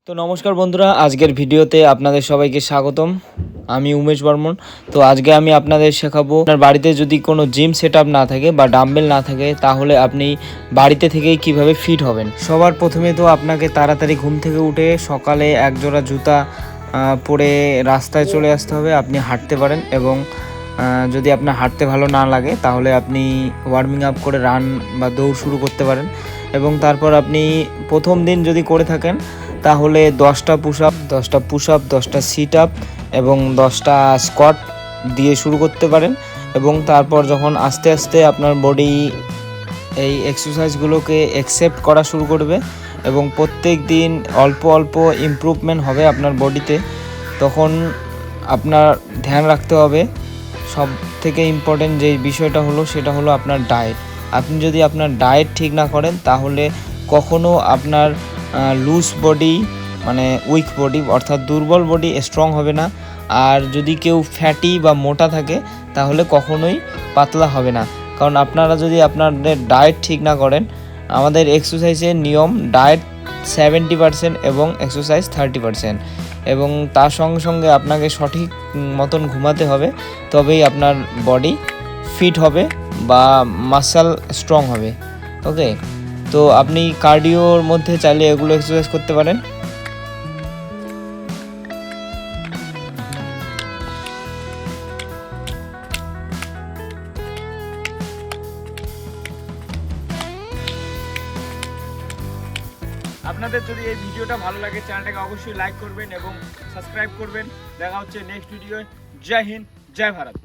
তো নমস্কার বন্ধুরা, আজকের ভিডিওতে আপনাদের সবাইকে স্বাগতম। আমি উমেশ বর্মন। তো আজকে আমি আপনাদের শেখাবো, আপনার বাড়িতে যদি কোনো জিম সেটআপ না থাকে বা ডাম্বেল না থাকে, তাহলে আপনি বাড়িতে থেকেই কিভাবে ফিট হবেন। সবার প্রথমে তো আপনাকে তাড়াতাড়ি ঘুম থেকে উঠে সকালে এক জোড়া জুতা পরে রাস্তায় চলে আসতে হবে। আপনি হাঁটতে পারেন এবং যদি আপনার হাঁটতে ভালো না লাগে তাহলে আপনি ওয়ার্মিং আপ করে রান বা দৌড় শুরু করতে পারেন। এবং তারপর আপনি প্রথম দিন যদি করে থাকেন তাহলে 10টা পুশ আপ 10টা সিট আপ এবং 10টা স্কোয়াট দিয়ে শুরু করতে পারেন। এবং তারপর যখন আস্তে আস্তে আপনার বডি এই এক্সারসাইজগুলোকে অ্যাকসেপ্ট করা শুরু করবে এবং প্রত্যেক দিন অল্প অল্প ইমপ্রুভমেন্ট হবে আপনার বডিতে, তখন আপনার ধ্যান রাখতে হবে সব থেকে ইম্পর্টেন্ট যে বিষয়টা হলো সেটা হলো আপনার ডায়েট। আপনি যদি আপনার ডায়েট ঠিক না করেন তাহলে কখনো আপনার লুজ বডি মানে উইক বডি অর্থাৎ দুর্বল বডি স্ট্রং হবে না। আর যদি কেউ ফ্যাটি বা মোটা থাকে তাহলে কখনোই পাতলা হবে না। কারণ আপনারা যদি আপনাদের ডায়েট ঠিক না করেন, আমাদের এক্সারসাইজের নিয়ম ডায়েট 70% এবং এক্সারসাইজ 30%, এবং তার সঙ্গে সঙ্গে আপনাকে সঠিক মতন ঘুমাতে হবে, তবেই আপনার বডি ফিট হবে বা মাসল স্ট্রং হবে। ওকে, তো আপনি কার্ডিওর মধ্যে চাইলে এগুলো এক্সারসাইজ করতে পারেন। আপনাদের যদি এই ভিডিওটা ভালো লাগে চ্যানেলটাকে অবশ্যই লাইক করবেন এবং সাবস্ক্রাইব করবেন। দেখা হচ্ছে নেক্সট ভিডিও। জয় হিন্দ, জয় ভারত।